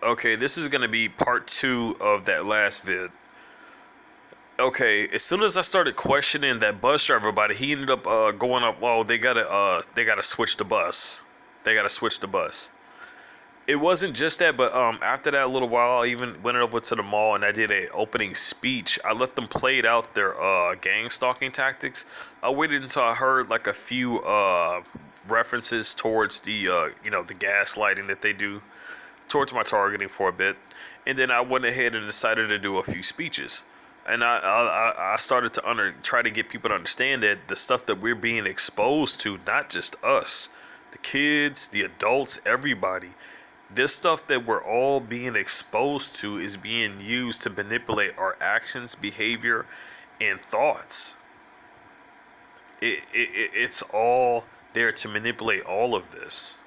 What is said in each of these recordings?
Okay, this is gonna be part two of that last vid. Okay, as soon as I started questioning that bus driver about it, he ended up going up. Well, they gotta switch the bus. They gotta switch the bus. It wasn't just that, but after that, a little while, I even went over to the mall and I did a opening speech. I let them play out their gang stalking tactics. I waited until I heard like a few references towards the the gaslighting that they do towards my targeting for a bit, and then I went ahead and decided to do a few speeches. And I started to try to get people to understand that the stuff that we're being exposed to, not just us, the kids, the adults, everybody, this stuff that we're all being exposed to is being used to manipulate our actions, behavior, and thoughts. It's all there to manipulate all of this.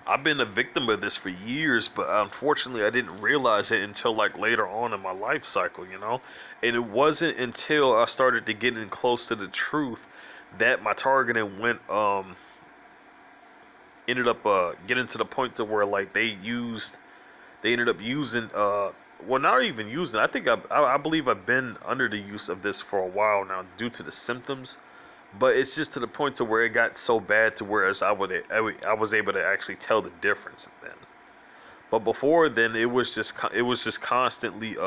I've been a victim of this for years, but unfortunately I didn't realize it until like later on in my life cycle. And it wasn't until I started to get in close to the truth that my targeting ended up getting to the point to where like they ended up using well, not even using, I think I believe I've been under the use of this for a while now due to the symptoms, but it's just to the point to where it got so bad to where I was able to actually tell the difference then. But before then, it was just constantly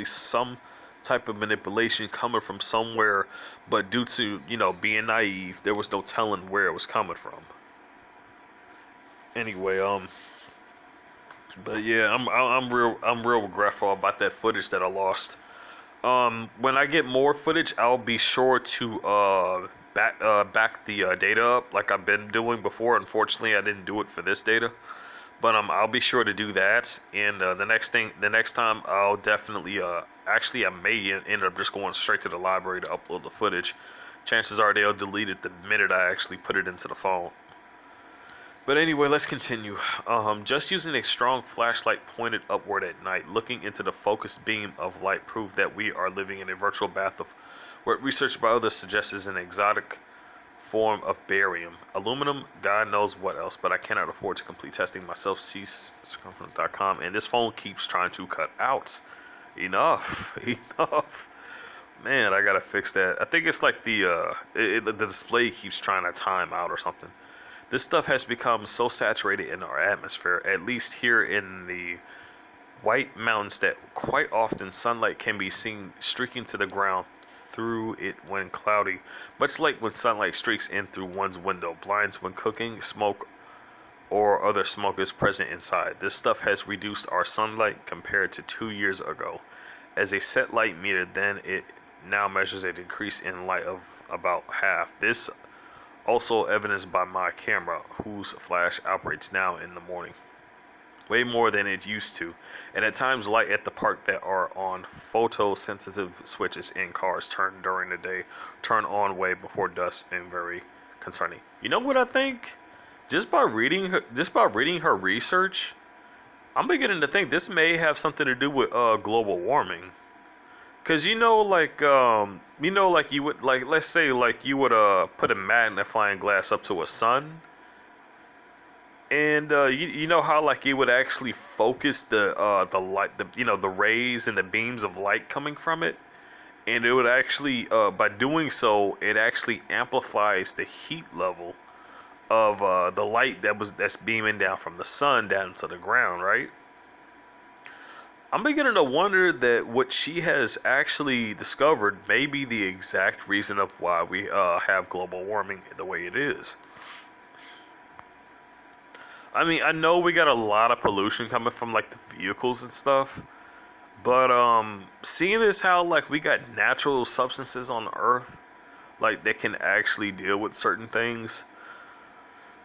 some type of manipulation coming from somewhere, but due to being naive, there was no telling where it was coming from. Anyway, but yeah, I'm real regretful about that footage that I lost. When I get more footage, I'll be sure to back the data up like I've been doing before. Unfortunately, I didn't do it for this data, but I'll be sure to do that. And the next time, I'll definitely actually I may end up just going straight to the library to upload the footage. Chances are they'll delete it the minute I actually put it into the phone. But anyway, let's continue. Just using a strong flashlight pointed upward at night, looking into the focused beam of light proved that we are living in a virtual bath of what research by others suggests is an exotic form of barium. Aluminum, God knows what else, but I cannot afford to complete testing myself. Circumference.com, and this phone keeps trying to cut out. Enough. Enough. Man, I gotta fix that. I think it's like the display keeps trying to time out or something. This stuff has become so saturated in our atmosphere, at least here in the White Mountains, that quite often sunlight can be seen streaking to the ground through it when cloudy, much like when sunlight streaks in through one's window, blinds when cooking, smoke, or other smoke is present inside. This stuff has reduced our sunlight compared to 2 years ago. As a set light meter, then it now measures a decrease in light of about half. This also evidenced by my camera, whose flash operates now in the morning. Way more than it used to. And at times light at the park that are on photosensitive switches in cars turn during the day, turn on way before dusk, and very concerning. You know what I think? Just by reading her research, I'm beginning to think this may have something to do with global warming. Cause like you would, like, let's say like you would put a magnifying glass up to a sun, and you know how like it would actually focus the light, the rays and the beams of light coming from it, and it would actually by doing so it actually amplifies the heat level of the light that's beaming down from the sun down to the ground, right? I'm beginning to wonder that what she has actually discovered may be the exact reason of why we have global warming the way it is. I mean, I know we got a lot of pollution coming from like the vehicles and stuff, but seeing as how like we got natural substances on the earth, like that can actually deal with certain things.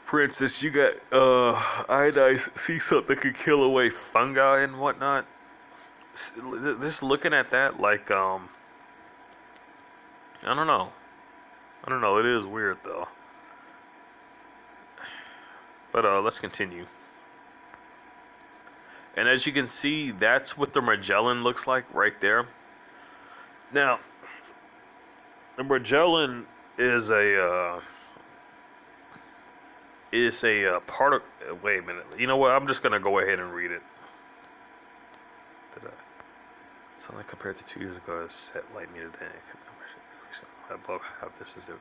For instance, you got iodized sea salt that could kill away fungi and whatnot. Just looking at that, like, I don't know. It is weird though. But let's continue. And as you can see, that's what the Morgellon looks like right there. Now, the Morgellon is is a part of. Wait a minute. You know what? I'm just gonna go ahead and read it. Did I? Something compared to 2 years ago, is set light meter then above half. This is it.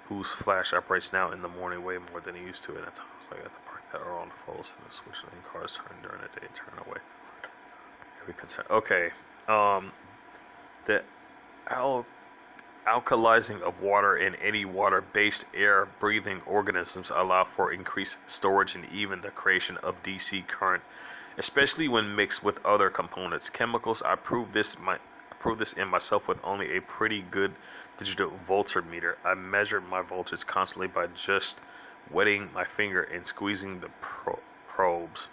Whose flash operates now in the morning way more than it used to, and at times like at the park that are on the poles and the switch lane cars turn during the day, turn away. Every concern. Okay. The alkalizing of water in any water-based air-breathing organisms allow for increased storage and even the creation of DC current, especially when mixed with other components. Chemicals. I proved this in myself with only a pretty good digital voltmeter. I measured my voltage constantly by just wetting my finger and squeezing the probes.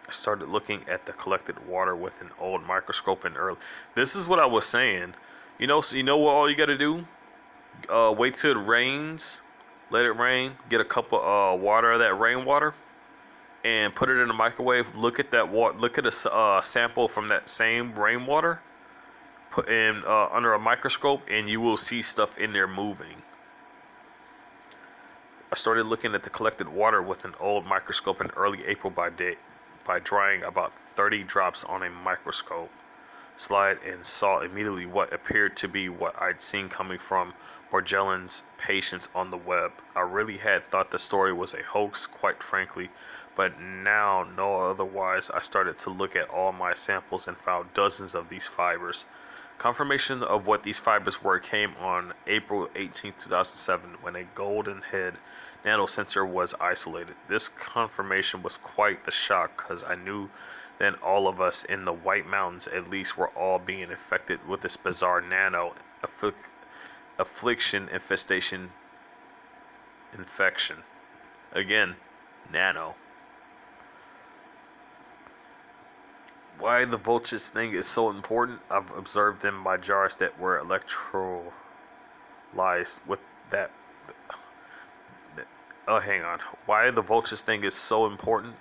I started looking at the collected water with an old microscope and early. This is what I was saying. So you know what all you got to do? Wait till it rains. Let it rain. Get a cup of water, that rainwater, and put it in the microwave. Look at that water. Look at a sample from that same rainwater. Put in under a microscope, and you will see stuff in there moving. I started looking at the collected water with an old microscope in early April by drying about 30 drops on a microscope slide and saw immediately what appeared to be what I'd seen coming from Morgellons patients on the web. I really had thought the story was a hoax, quite frankly, but now no otherwise. I started to look at all my samples and found dozens of these fibers. Confirmation of what these fibers were came on April 18, 2007, when a golden head nanosensor was isolated. This confirmation was quite the shock, because I knew then all of us in the White Mountains at least were all being infected with this bizarre nano infestation. Again, nano. Why the voltage thing is so important, I've observed in my jars that were electrolyzed with that. Hang on. Why the voltage thing is so important,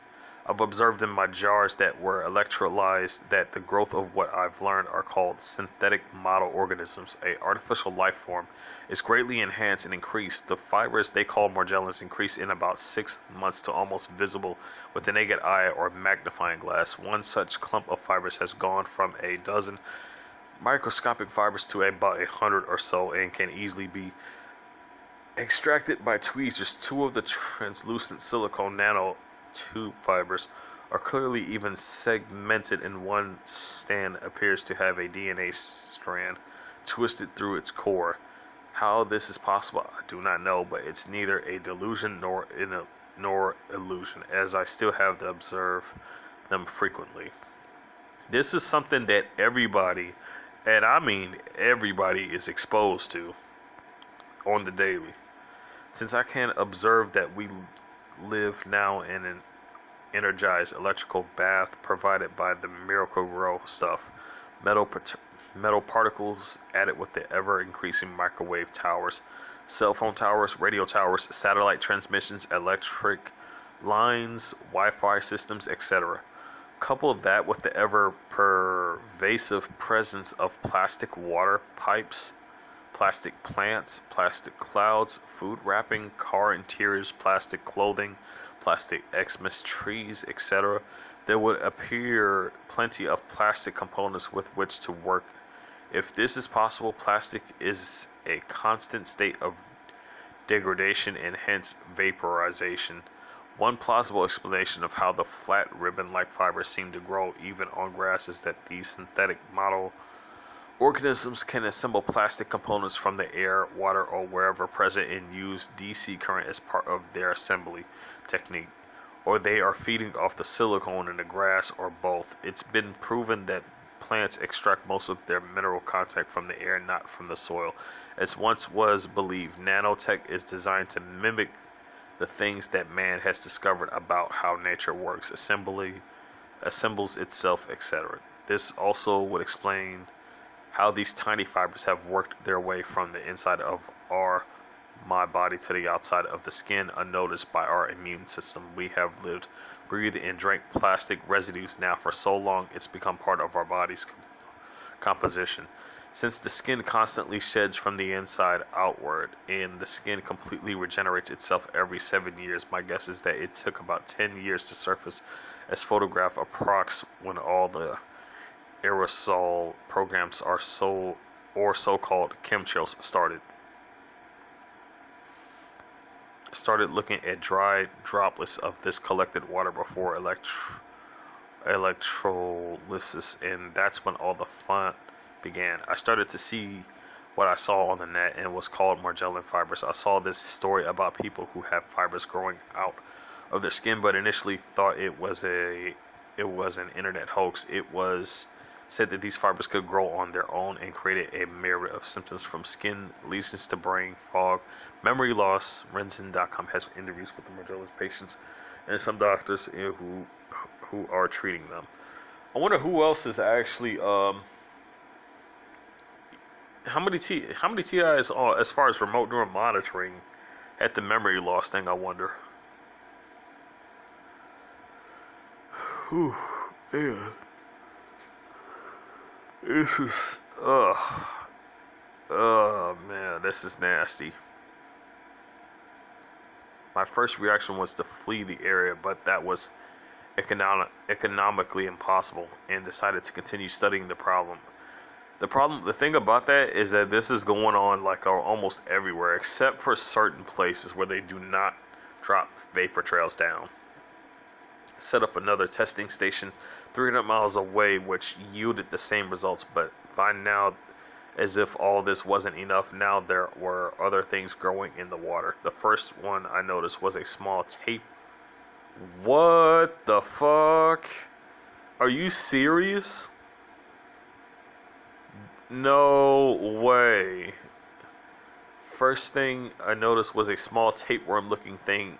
I've observed in my jars that were electrolyzed that the growth of what I've learned are called synthetic model organisms. A artificial life form is greatly enhanced and increased. The fibers they call Morgellons increase in about 6 months to almost visible with the naked eye or magnifying glass. One such clump of fibers has gone from a dozen microscopic fibers to about 100 or so and can easily be extracted by tweezers. Two of the translucent silicone nano tube fibers are clearly even segmented, and one strand appears to have a DNA strand twisted through its core. How this is possible, I do not know, but it's neither a delusion nor illusion, as I still have to observe them frequently. This is something that everybody, and I mean everybody, is exposed to on the daily. Since I can observe that we live now in an energized electrical bath provided by the Miracle-Gro stuff, metal particles added with the ever-increasing microwave towers, cell phone towers, radio towers, satellite transmissions, electric lines, Wi-Fi systems, etc. Couple that with the ever-pervasive presence of plastic water pipes, plastic plants, plastic clouds, food wrapping, car interiors, plastic clothing, plastic Xmas trees, etc. There would appear plenty of plastic components with which to work. If this is possible, plastic is a constant state of degradation and hence vaporization. One plausible explanation of how the flat ribbon-like fibers seem to grow even on grass is that these synthetic model organisms can assemble plastic components from the air, water, or wherever present and use DC current as part of their assembly technique, or they are feeding off the silicone in the grass, or both. It's been proven that plants extract most of their mineral content from the air, not from the soil. As once was believed, nanotech is designed to mimic the things that man has discovered about how nature works, assembles itself, etc. This also would explain how these tiny fibers have worked their way from the inside of my body to the outside of the skin unnoticed by our immune system. We have lived, breathed, and drank plastic residues now for so long it's become part of our body's composition. Since the skin constantly sheds from the inside outward and the skin completely regenerates itself every 7 years, my guess is that it took about 10 years to surface as photograph approx when all the aerosol programs are so-called chemtrails started looking at dry droplets of this collected water before electrolysis, and that's when all the fun began. I started to see what I saw on the net and was called Morgellons fibers. I saw this story about people who have fibers growing out of their skin, but initially thought it was an internet hoax. It was said that these fibers could grow on their own and created a myriad of symptoms from skin lesions to brain fog, memory loss. Renzen.com has interviews with the Morgellons patients and some doctors who are treating them. I wonder who else is actually how many TIs as far as remote neural monitoring at the memory loss thing, I wonder. Whew, man. This is man, this is nasty. My first reaction was to flee the area, but that was economically impossible, and decided to continue studying the problem. The thing about that is that this is going on like almost everywhere, except for certain places where they do not drop vapor trails down. Set up another testing station 300 miles away, which yielded the same results, but by now, as if all this wasn't enough, now there were other things growing in the water. The first one I noticed was a small tape. What the fuck? Are you serious? No way. First thing I noticed was a small tapeworm looking thing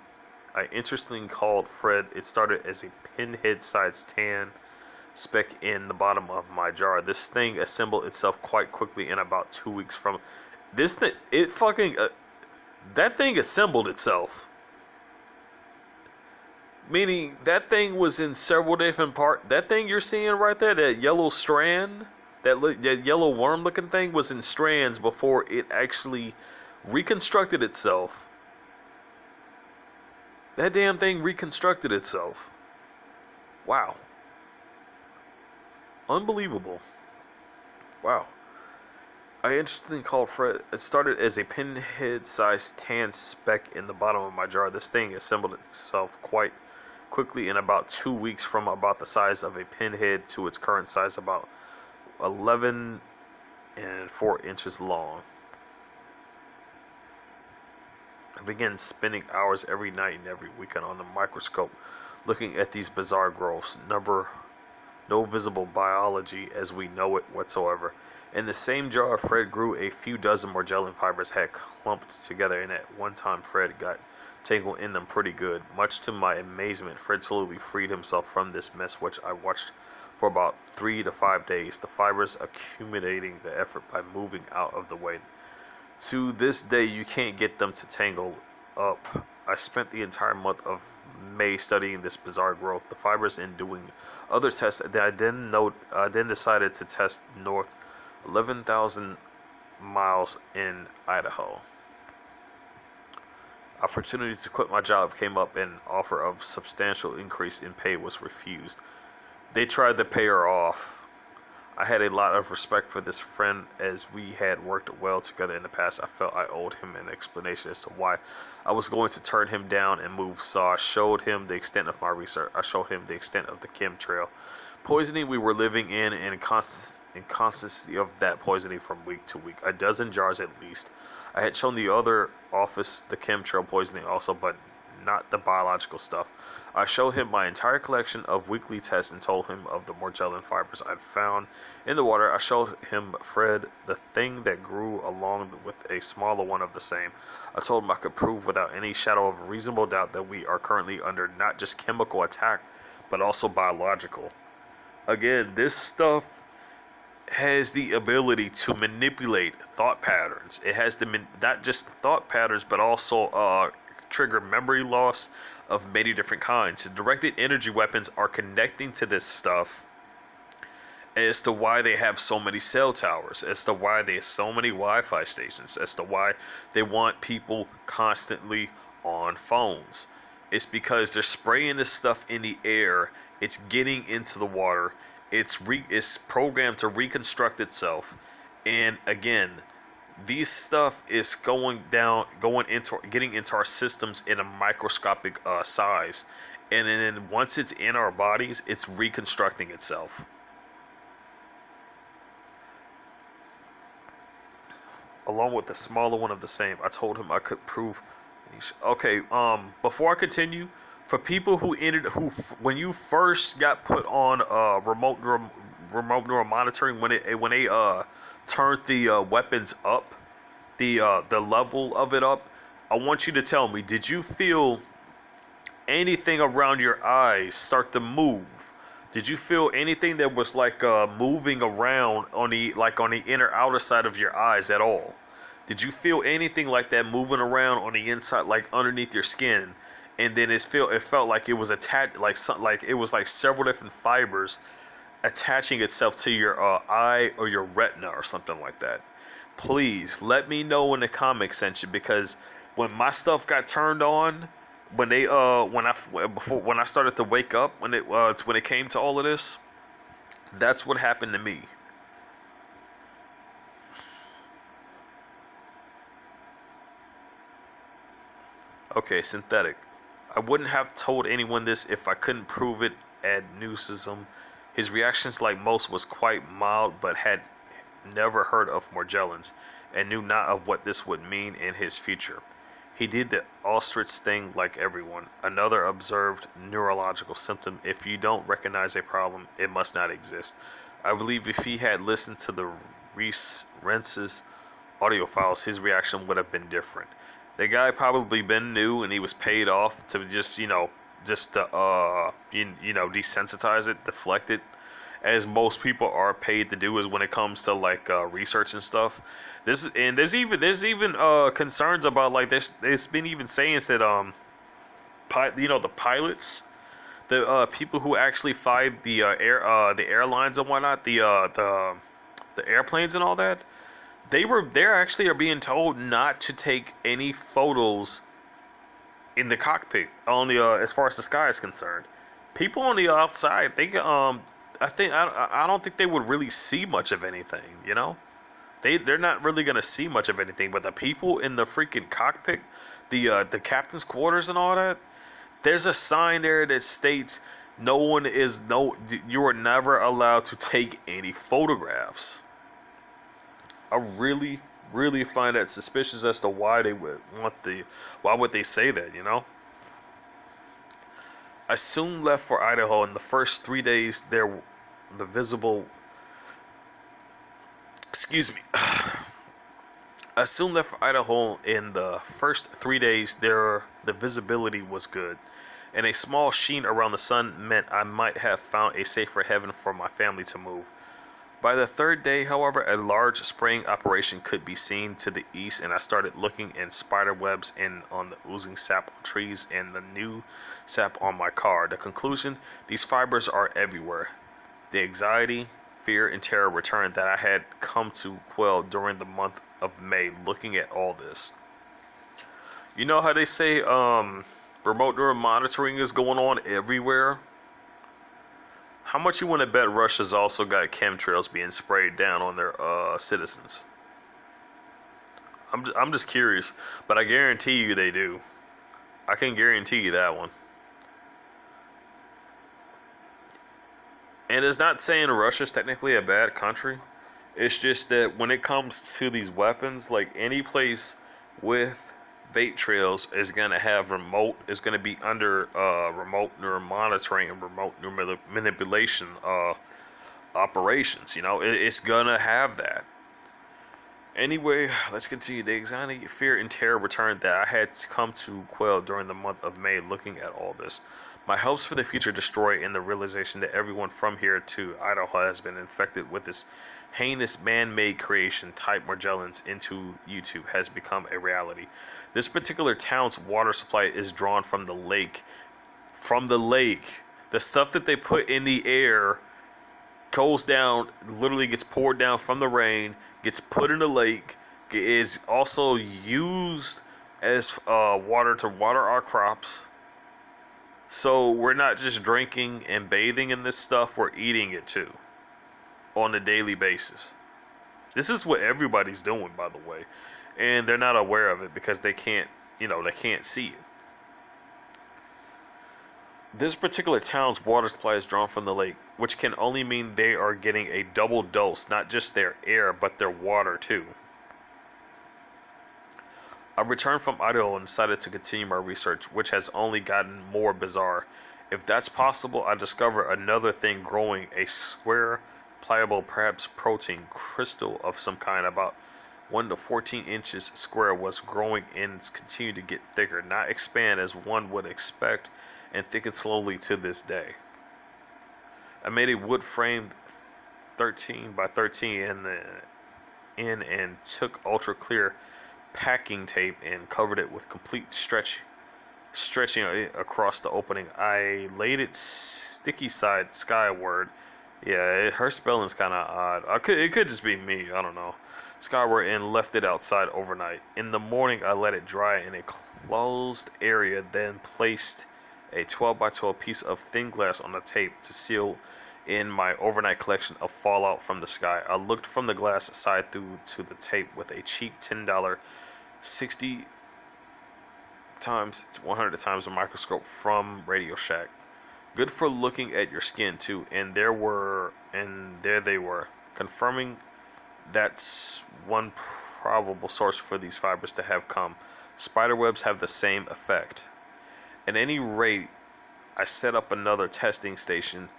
I interestingly called Fred. It started as a pinhead-sized tan speck in the bottom of my jar. This thing assembled itself quite quickly in about 2 weeks from this thing. That thing assembled itself. Meaning that thing was in several different parts. That thing you're seeing right there, that yellow strand, that yellow worm-looking thing was in strands before it actually reconstructed itself. That damn thing reconstructed itself. Wow. Unbelievable. Wow. I interestingly called Fred. It started as a pinhead-sized tan speck in the bottom of my jar. This thing assembled itself quite quickly in about 2 weeks from about the size of a pinhead to its current size, about 11 and 4 inches long. I began spending hours every night and every weekend on the microscope looking at these bizarre growths. No visible biology as we know it whatsoever. In the same jar, Fred grew a few dozen Morgellons fibers had clumped together, and at one time Fred got tangled in them pretty good. Much to my amazement, Fred slowly freed himself from this mess, which I watched for about 3 to 5 days, the fibers accumulating the effort by moving out of the way. To this day, you can't get them to tangle up. I spent the entire month of May studying this bizarre growth, the fibers, and doing other tests that I then decided to test north 11,000 miles in Idaho. Opportunity to quit my job came up, and offer of substantial increase in pay was refused. They tried to pay her off. I had a lot of respect for this friend, as we had worked well together in the past. I felt I owed him an explanation as to why I was going to turn him down and move, so I showed him the extent of my research. I showed him the extent of the chemtrail poisoning we were living in, and constancy of that poisoning from week to week. A dozen jars at least. I had shown the other office the chemtrail poisoning also, but not the biological stuff. I showed him my entire collection of weekly tests and told him of the Morgellons fibers I'd found in the water. I showed him Fred, the thing that grew along with a smaller one of the same. I told him I could prove without any shadow of reasonable doubt that we are currently under not just chemical attack, but also biological. Again, this stuff has the ability to manipulate thought patterns. It has not just thought patterns, but also trigger memory loss of many different kinds. Directed energy weapons are connecting to this stuff as to why they have so many cell towers, as to why there's so many Wi-Fi stations, as to why they want people constantly on phones. It's because they're spraying this stuff in the air. It's getting into the water. It's programmed to reconstruct itself. And again, these stuff is getting into our systems in a microscopic size. And then once it's in our bodies, it's reconstructing itself. Along with the smaller one of the same. I told him I could prove. Okay. Before I continue, for people who when you first got put on remote neural monitoring, when they turned the weapons up, the level of it up, I want you to tell me, did you feel anything around your eyes start to move? Did you feel anything that was like moving around on the inner outer side of your eyes at all? Did you feel anything like that moving around on the inside, like underneath your skin? And then it felt like it was attached, like it was like several different fibers attaching itself to your eye or your retina or something like that. Please let me know in the comment section, because when my stuff got turned on, when I started to wake up, when it came to all of this, that's what happened to me. Okay, synthetic. I wouldn't have told anyone this if I couldn't prove it. Ad Newsism. His reactions, like most, was quite mild, but had never heard of Morgellons and knew not of what this would mean in his future. He did the ostrich thing like everyone. Another observed neurological symptom. If you don't recognize a problem, it must not exist. I believe if he had listened to the Rence's audio files, his reaction would have been different. The guy probably been new, and he was paid off to just desensitize it, deflect it, as most people are paid to do, is when it comes to like research and stuff. There's even concerns about, like, there's been even sayings that the pilots, the people who actually fly the airlines and whatnot, the airplanes and all that, they're actually are being told not to take any photos in the cockpit on the as far as the sky is concerned. People on the outside, I don't think they would really see much of anything, you know? They're not really gonna see much of anything, but the people in the freaking cockpit, the captain's quarters and all that, there's a sign there that states you are never allowed to take any photographs. I really, really find that suspicious as to why they would why would they say that, you know? I soon left for Idaho. In the first 3 days, I soon left for Idaho. In the first 3 days, the visibility was good, and a small sheen around the sun meant I might have found a safer heaven for my family to move. By the third day, however, a large spraying operation could be seen to the east, and I started looking in spider webs and on the oozing sap on trees and the new sap on my car. The conclusion: these fibers are everywhere. The anxiety, fear, and terror returned that I had come to quell during the month of May looking at all this. You know how they say remote neural monitoring is going on everywhere? How much you want to bet Russia's also got chemtrails being sprayed down on their citizens? I'm just curious, but I guarantee you they do. I can guarantee you that one. And it's not saying Russia's technically a bad country. It's just that when it comes to these weapons, like any place with vape trails is going to be under remote neural monitoring and remote neural manipulation operations. You know, it's going to have that. Anyway, let's continue. The anxiety, fear, and terror returned that I had come to quell during the month of May looking at all this. My hopes for the future destroyed in the realization that everyone from here to Idaho has been infected with this heinous man-made creation type Morgellons into YouTube has become a reality. This particular town's water supply is drawn from the lake. The stuff that they put in the air goes down, literally gets poured down from the rain, gets put in the lake, is also used as water to water our crops. So we're not just drinking and bathing in this stuff, we're eating it too on a daily basis. This is what everybody's doing, by the way, and they're not aware of it because they can't, they can't see it. This particular town's water supply is drawn from the lake, which can only mean they are getting a double dose, not just their air, but their water too. I returned from Idaho and decided to continue my research, which has only gotten more bizarre. If that's possible, I discovered another thing growing, a square, pliable, perhaps protein crystal of some kind, about 1 to 14 inches square, was growing and continued to get thicker, not expand as one would expect, and thicken slowly to this day. I made a wood framed 13 by 13 and took ultra clear packing tape and covered it with complete stretching it across the opening. I laid it sticky side skyward. Yeah, her spelling's kind of odd. It could just be me. I don't know. Skyward, and left it outside overnight. In the morning, I let it dry in a closed area, then placed a 12 by 12 piece of thin glass on the tape to seal in my overnight collection of fallout from the sky. I looked from the glass side through to the tape with a cheap $10 60 times 100 times a microscope from Radio Shack. Good for looking at your skin too. And there they were, confirming that's one probable source for these fibers to have come. Spiderwebs have the same effect. At any rate, I set up another testing station,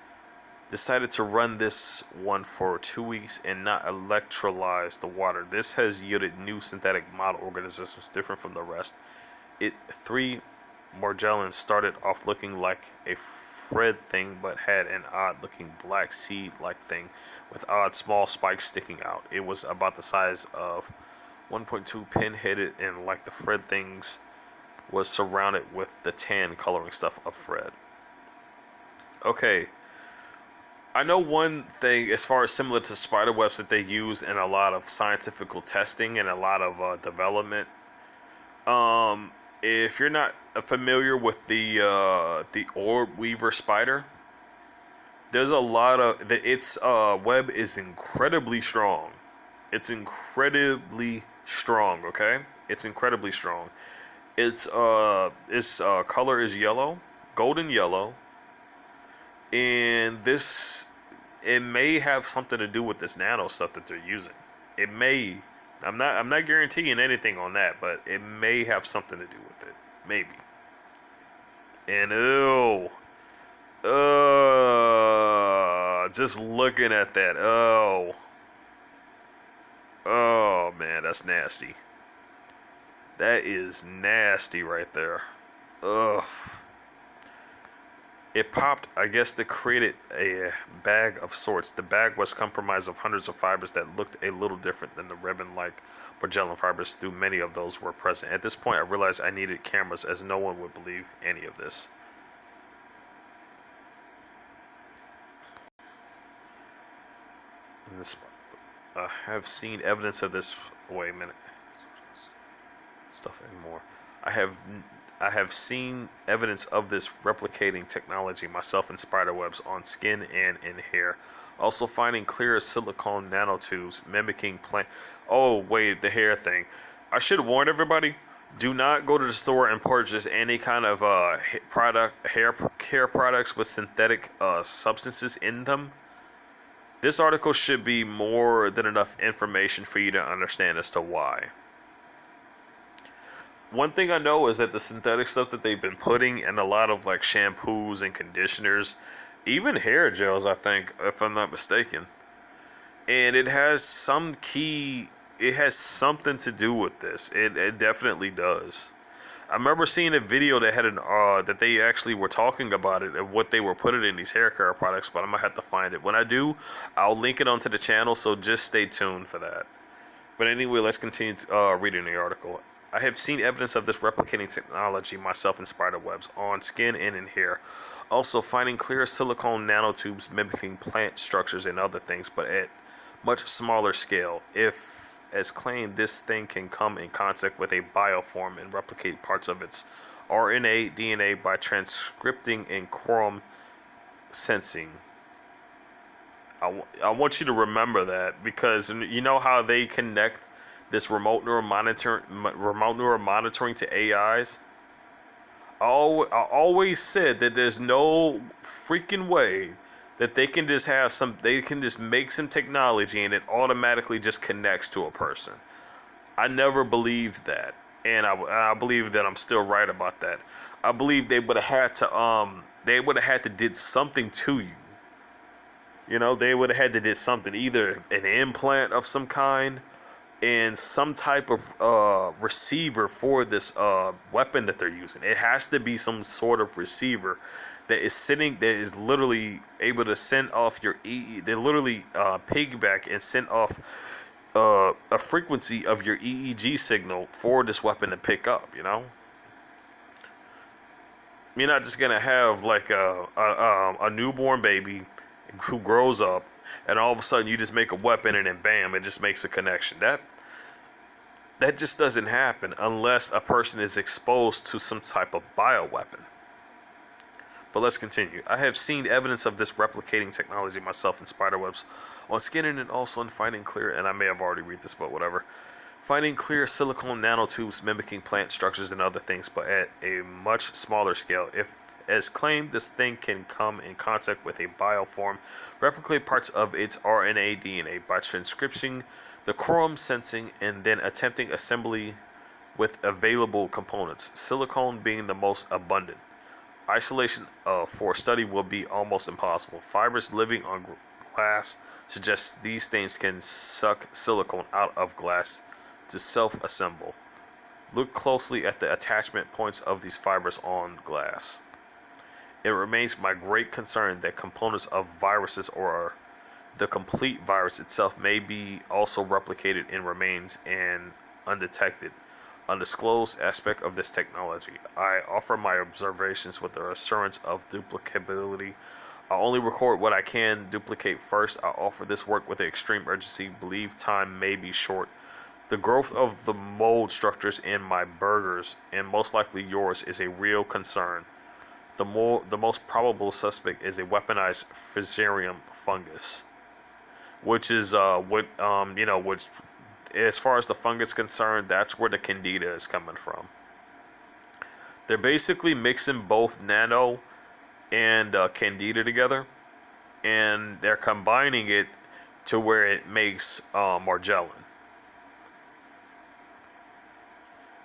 decided to run this one for 2 weeks and not electrolyze the water. This has yielded new synthetic model organisms different from the rest. 3 Morgellons started off looking like a Fred thing, but had an odd looking black seed like thing with odd small spikes sticking out. It was about the size of 1.2 pin-headed, and like the Fred things, was surrounded with the tan coloring stuff of Fred. Okay, I know one thing as far as similar to spider webs that they use in a lot of scientific testing and a lot of development. If you're not familiar with the orb weaver spider, there's a lot of its web is incredibly strong. It's incredibly strong. Okay, it's incredibly strong. Its color is yellow, golden yellow, and it may have something to do with this nano stuff that they're using. It may. I'm not guaranteeing anything on that, but it may have something to do with it. Maybe. And just looking at that, oh man, that's nasty. That is nasty right there. Ugh. It popped, I guess they created a bag of sorts. The bag was comprised of hundreds of fibers that looked a little different than the ribbon-like Morgellon fibers, though many of those were present. At this point, I realized I needed cameras, as no one would believe any of this. I have seen evidence of this. Wait a minute. Stuff and more. I have seen evidence of this replicating technology myself in spiderwebs on skin and in hair. Also finding clear silicone nanotubes mimicking plant. Oh wait, the hair thing. I should warn everybody: do not go to the store and purchase any kind of hair care products with synthetic substances in them. This article should be more than enough information for you to understand as to why. One thing I know is that the synthetic stuff that they've been putting in a lot of like shampoos and conditioners, even hair gels, I think, if I'm not mistaken, and it has something to do with this. It definitely does. I remember seeing a video that had that they actually were talking about it and what they were putting in these hair care products, but I'm gonna have to find it. When I do, I'll link it onto the channel, so just stay tuned for that. But anyway, let's continue reading the article. I have seen evidence of this replicating technology myself in spider webs, on skin and in hair. Also, finding clear silicone nanotubes mimicking plant structures and other things, but at much smaller scale. If, as claimed, this thing can come in contact with a bioform and replicate parts of its RNA, DNA by transcripting and quorum sensing. I want you to remember that, because you know how they connect this remote neural monitoring to AIs. I always said that there's no freaking way that they can just make some technology and it automatically just connects to a person. I never believed that, and I believe that I'm still right about that. I believe they would have had to did something to you. You know, they would have had to did something, either an implant of some kind and some type of receiver for this weapon that they're using. It has to be some sort of receiver that is literally able to send off your they literally piggyback and send off a frequency of your EEG signal for this weapon to pick up. You know, you're not just gonna have like a newborn baby who grows up, and all of a sudden you just make a weapon and then bam, it just makes a connection. That just doesn't happen unless a person is exposed to some type of bioweapon. But let's continue. I have seen evidence of this replicating technology myself in spiderwebs, on skin, and also in finding clear, and I may have already read this, but whatever. Finding clear silicone nanotubes mimicking plant structures and other things, but at a much smaller scale. If, as claimed, this thing can come in contact with a bioform, replicate parts of its RNA, DNA by transcripting, the quorum sensing, and then attempting assembly with available components, silicone being the most abundant. Isolation for study will be almost impossible. Fibers living on glass suggests these things can suck silicone out of glass to self-assemble. Look closely at the attachment points of these fibers on glass. It remains my great concern that components of viruses or the complete virus itself may be also replicated and remains an undetected, undisclosed aspect of this technology. I offer my observations with the assurance of duplicability. I only record what I can duplicate first. I offer this work with extreme urgency. Believe time may be short. The growth of the mold structures in my burgers, and most likely yours, is a real concern. The most probable suspect is a weaponized Fusarium fungus, which is which, as far as the fungus is concerned, that's where the Candida is coming from. They're basically mixing both nano and Candida together, and they're combining it to where it makes Morgellon.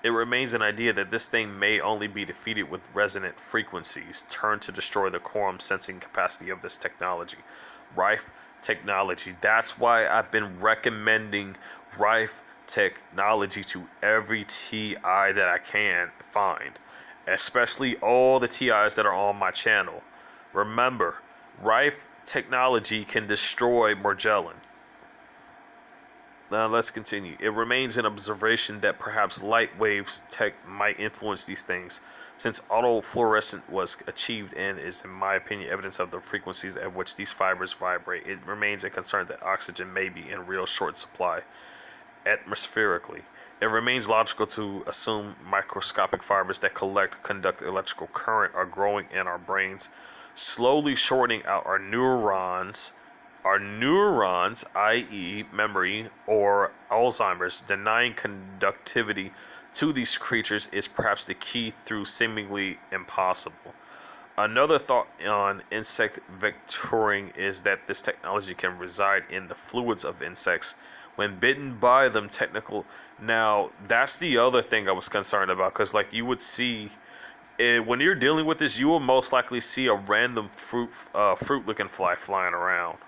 It remains an idea that this thing may only be defeated with resonant frequencies turned to destroy the quorum sensing capacity of this technology. Rife technology. That's why I've been recommending Rife technology to every TI that I can find, especially all the TIs that are on my channel. Remember, Rife technology can destroy Morgellon. Now let's continue. It remains an observation that perhaps light waves tech might influence these things, since autofluorescence was achieved and is, in my opinion, evidence of the frequencies at which these fibers vibrate. It remains a concern that oxygen may be in real short supply atmospherically. It remains logical to assume microscopic fibers that conduct electrical current are growing in our brains, slowly shortening out our neurons, i.e. memory or Alzheimer's. Denying conductivity to these creatures is perhaps the key through seemingly impossible. Another thought on insect vectoring is that this technology can reside in the fluids of insects when bitten by them. Now, that's the other thing I was concerned about, because like you would see, when you're dealing with this, you will most likely see a random fruit-looking fly flying around.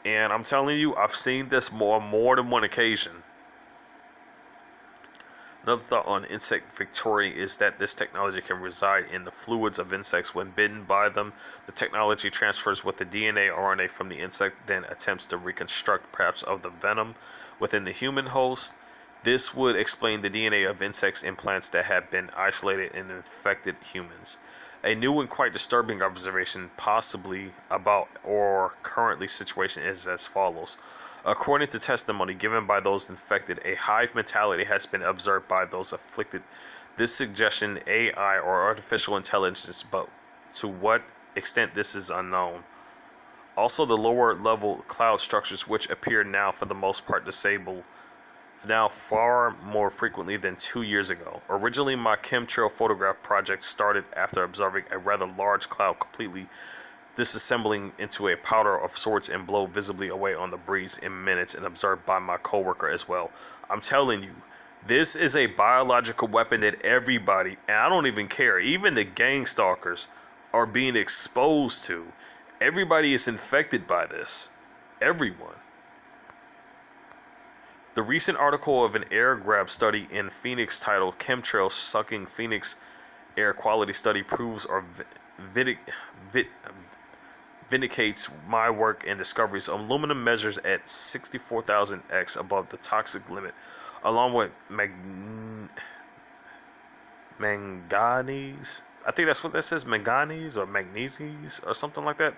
And I'm telling you, I've seen this more than one occasion. Another thought on insect vectoring is that this technology can reside in the fluids of insects. When bitten by them, the technology transfers with the DNA or RNA from the insect, then attempts to reconstruct perhaps of the venom within the human host. This would explain the DNA of insects and plants that have been isolated in infected humans. A new and quite disturbing observation, possibly about or currently situation, is as follows. According to testimony given by those infected, a hive mentality has been observed by those afflicted. This suggestion AI or artificial intelligence, but to what extent this is unknown. Also, the lower level cloud structures, which appear now for the most part disabled, now far more frequently than 2 years ago. Originally, my chemtrail photograph project started after observing a rather large cloud completely disassembling into a powder of sorts and blow visibly away on the breeze in minutes, and observed by my coworker as well. I'm telling you, this is a biological weapon that everybody, and I don't even care, even the gang stalkers, are being exposed to. Everybody is infected by this. Everyone. The recent article of an air grab study in Phoenix titled Chemtrail Sucking Phoenix Air Quality Study Proves or Vindicates my work and discoveries. Aluminum measures at 64,000 x above the toxic limit, along with manganese. I think that's what that says, manganese or magnesies or something like that.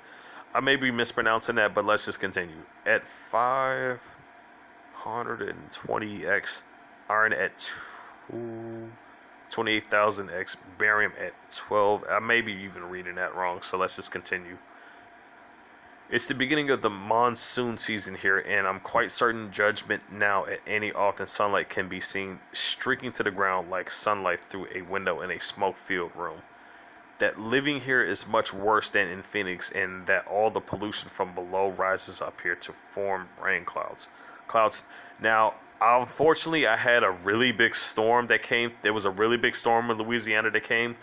I may be mispronouncing that, but let's just continue. At 520x, iron at 28,000x, barium at 12. I may be even reading that wrong, so let's just continue. It's the beginning of the monsoon season here, and I'm quite certain judgment now at any often sunlight can be seen streaking to the ground like sunlight through a window in a smoke-filled room. That living here is much worse than in Phoenix, and that all the pollution from below rises up here to form rain clouds. Now, unfortunately, I had a really big storm that came. There was a really big storm in Louisiana that came.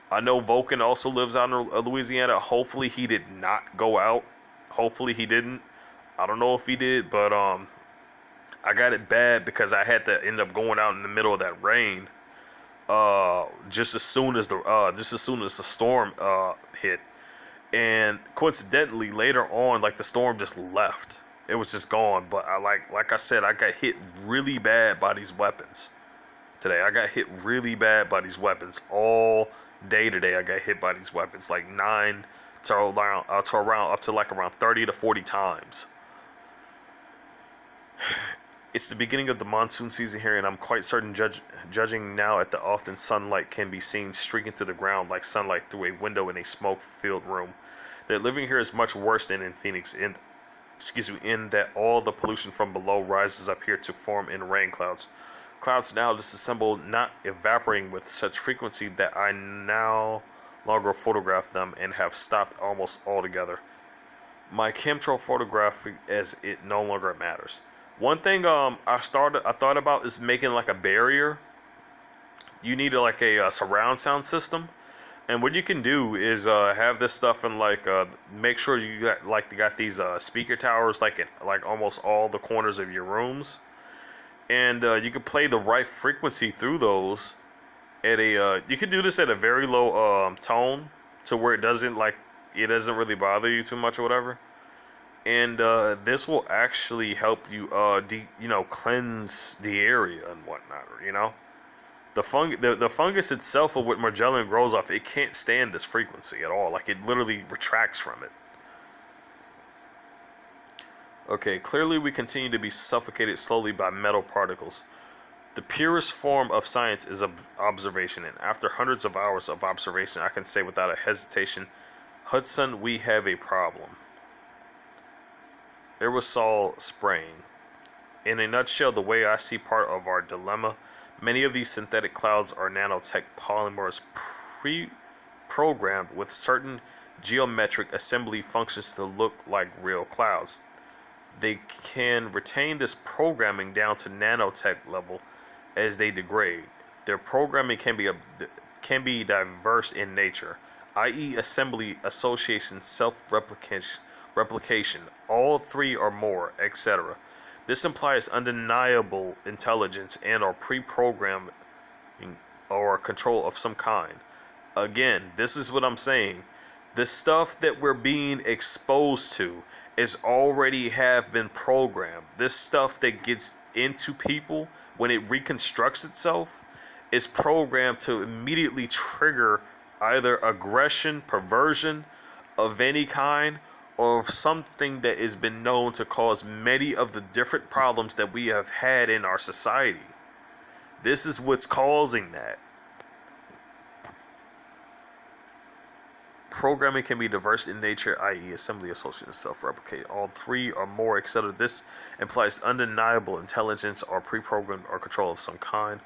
I know Vulcan also lives out in Louisiana. Hopefully, he did not go out. Hopefully, he didn't. I don't know if he did, but I got it bad because I had to end up going out in the middle of that rain. Just as soon as the storm hit, and coincidentally later on, like, the storm just left. It was just gone. But like I said, I got hit really bad by these weapons today. I got hit really bad by these weapons all day today. I got hit by these weapons like 9 to around up to like around 30 to 40 times. It's the beginning of the monsoon season here, and I'm quite certain judging now at the often sunlight can be seen streaking to the ground like sunlight through a window in a smoke-filled room. That living here is much worse than in Phoenix, in that all the pollution from below rises up here to form in rain clouds. Clouds now disassemble, not evaporating with such frequency that I now longer photograph them and have stopped almost altogether. My chemtrail photography, as it no longer matters. One thing I thought about is making like a barrier. You need like a surround sound system, and what you can do is have this stuff in like make sure you got these speaker towers like in like almost all the corners of your rooms, and you can play the right frequency through those at a you can do this at a very low tone to where it doesn't really bother you too much or whatever. And this will actually help you, cleanse the area and whatnot. The fungus itself of what Morgellons grows off, it can't stand this frequency at all. Like, it literally retracts from it. Okay, clearly we continue to be suffocated slowly by metal particles. The purest form of science is observation, and after hundreds of hours of observation, I can say without a hesitation, Hudson, we have a problem. Aerosol spraying. In a nutshell, the way I see part of our dilemma, many of these synthetic clouds are nanotech polymers pre-programmed with certain geometric assembly functions to look like real clouds. They can retain this programming down to nanotech level as they degrade. Their programming can be diverse in nature, i.e. assembly, association, self-replication, all three or more, etc. This implies undeniable intelligence and or pre-programming or control of some kind. Again, this is what I'm saying. The stuff that we're being exposed to is already have been programmed. This stuff that gets into people when it reconstructs itself is programmed to immediately trigger either aggression, perversion of any kind, or something that has been known to cause many of the different problems that we have had in our society. This is what's causing that. Programming can be diverse in nature, i.e. assembly, association, self-replicate. All three or more, etc. This implies undeniable intelligence or pre-programmed or control of some kind.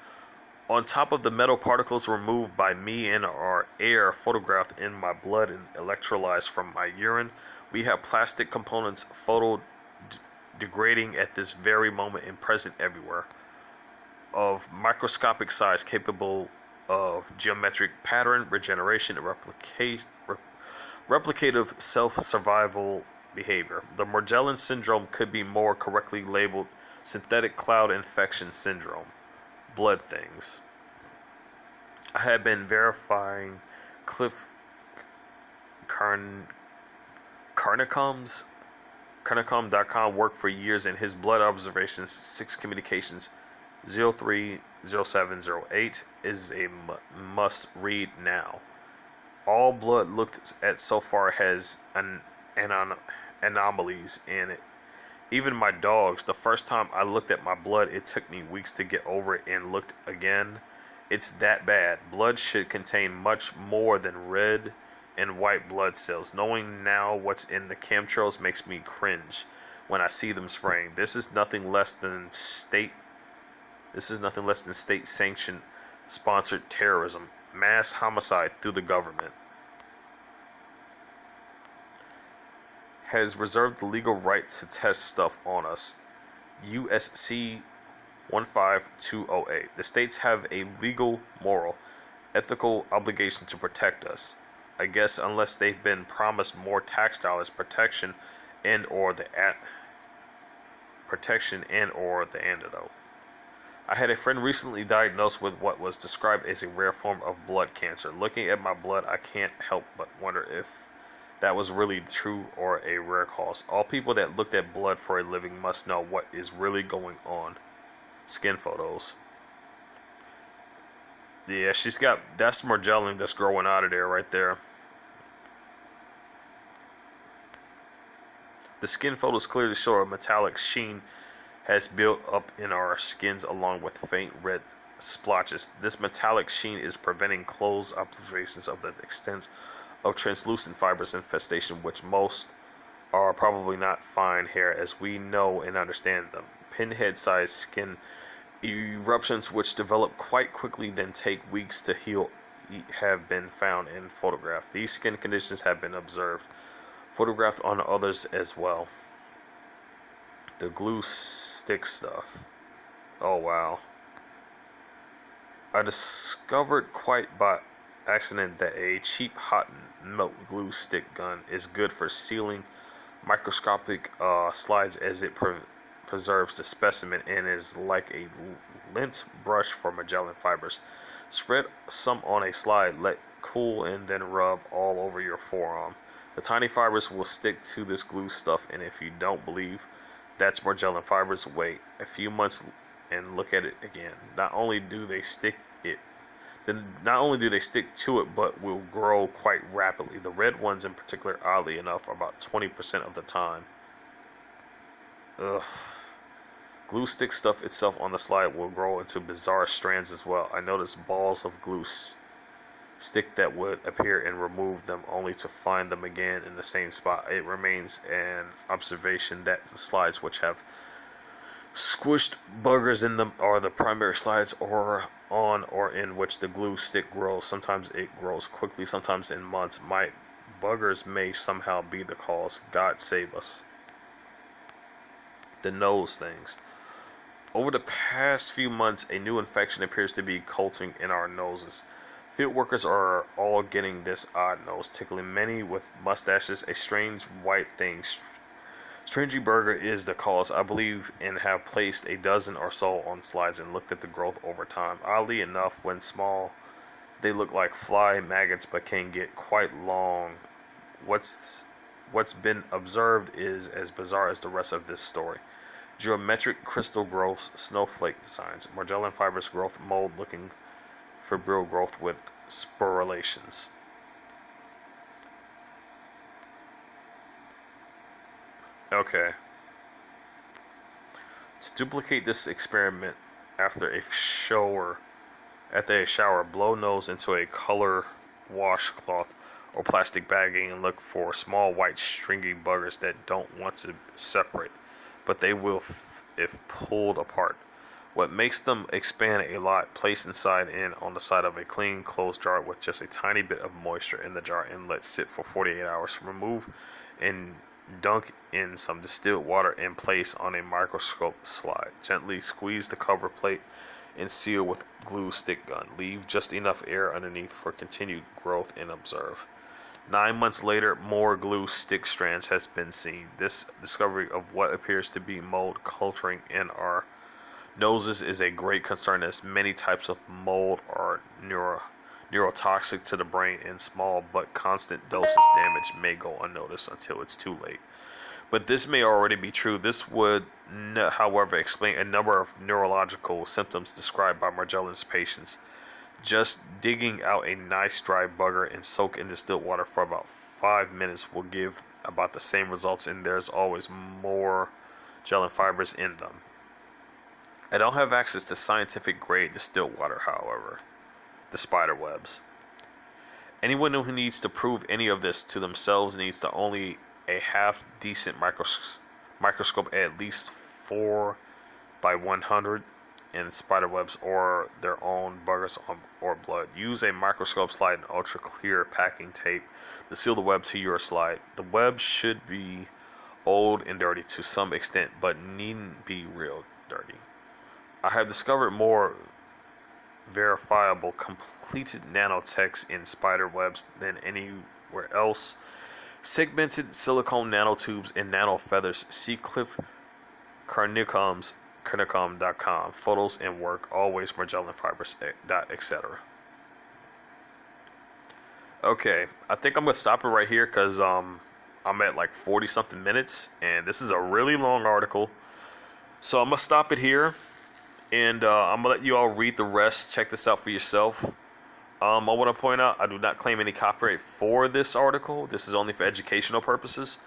On top of the metal particles removed by me and our air photographed in my blood and electrolyzed from my urine, we have plastic components degrading at this very moment and present everywhere, of microscopic size, capable of geometric pattern, regeneration, and replicative self-survival behavior. The Morgellons syndrome could be more correctly labeled synthetic cloud infection syndrome. Blood things. I had been verifying Cliff Carnicom.com work for years, and his blood observations 6 communications 030708 is a must read now. All blood looked at so far has anomalies in it. Even my dogs, the first time I looked at my blood, it took me weeks to get over it and looked again. It's that bad. Blood should contain much more than red and white blood cells. Knowing now what's in the chemtrails makes me cringe when I see them spraying. This is nothing less than state-sanctioned sponsored terrorism, mass homicide through the government. Has reserved the legal right to test stuff on us. USC 15208. The states have a legal, moral, ethical obligation to protect us. I guess unless they've been promised more tax dollars, protection and or the antidote. I had a friend recently diagnosed with what was described as a rare form of blood cancer. Looking at my blood, I can't help but wonder if that was really true or a rare cause. All people that looked at blood for a living must know what is really going on. Skin photos. Yeah, that's Morgellon that's growing out of there right there. The skin photos clearly show a metallic sheen has built up in our skins along with faint red splotches. This metallic sheen is preventing close observations of the extent of translucent fibrous infestation, which most are probably not fine hair as we know and understand them. Pinhead-sized skin eruptions which develop quite quickly then take weeks to heal have been found and photographed. These skin conditions have been observed, photographed on others as well. The glue stick stuff. Oh wow. I discovered quite by accident that a cheap hot melt glue stick gun is good for sealing microscopic slides as it preserves the specimen and is like a lint brush for Magellan fibers. Spread some on a slide, let cool, and then rub all over your forearm. The tiny fibers will stick to this glue stuff, and if you don't believe that's Morgellon fibers, wait a few months and look at it again. Not only do they stick to it, but will grow quite rapidly. The red ones in particular, oddly enough, are about 20% of the time. Ugh. Glue stick stuff itself on the slide will grow into bizarre strands as well. I noticed balls of glue stick that would appear and remove them only to find them again in the same spot. It remains an observation that the slides which have squished buggers in them are the primary slides or on or in which the glue stick grows. Sometimes it grows quickly, sometimes in months. My buggers may somehow be the cause. God save us. The nose things. Over the past few months, a new infection appears to be culturing in our noses. Field workers are all getting this odd nose tickling. Many with mustaches, a strange white thing. Stringy burger is the cause, I believe, and have placed a dozen or so on slides and looked at the growth over time. Oddly enough, when small, they look like fly maggots, but can get quite long what's been observed is as bizarre as the rest of this story. Geometric crystal growths, snowflake designs, Morgellon fibrous growth, mold looking fibril growth with sporulations. Okay. To duplicate this experiment after a shower, blow nose into a color washcloth or plastic bagging and look for small white stringy buggers that don't want to separate, but they will if pulled apart. What makes them expand a lot, place inside and on the side of a clean closed jar with just a tiny bit of moisture in the jar and let sit for 48 hours. Remove and dunk in some distilled water and place on a microscope slide. Gently squeeze the cover plate and seal with glue stick gun. Leave just enough air underneath for continued growth and observe. 9 months later, more glue stick strands has been seen. This discovery of what appears to be mold culturing in our noses is a great concern, as many types of mold are neurotoxic to the brain, and small but constant doses damage may go unnoticed until it's too late. But this may already be true. This would, however, explain a number of neurological symptoms described by Morgellons patients. Just digging out a nice dry bugger and soak in distilled water for about 5 minutes will give about the same results, and there's always more Morgellon fibers in them. I don't have access to scientific grade distilled water, however. The spider webs. Anyone who needs to prove any of this to themselves needs to only a half decent microscope, at least 4 by 100 in spider webs or their own buggers or blood. Use a microscope slide and ultra clear packing tape to seal the web to your slide. The web should be old and dirty to some extent, but needn't be real dirty. I have discovered more verifiable completed nanotechs in spider webs than anywhere else. Segmented silicone nanotubes and nanofeathers. See Cliff Carnicom.com. Photos and work. Always Morgellon fibers, etc. Okay, I think I'm gonna stop it right here because I'm at like 40 something minutes, and this is a really long article. So I'm gonna stop it here. And I'm going to let you all read the rest. Check this out for yourself. I want to point out, I do not claim any copyright for this article. This is only for educational purposes.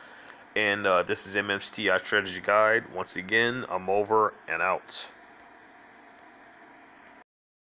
And this is MM's TI Strategy Guide. Once again, I'm over and out.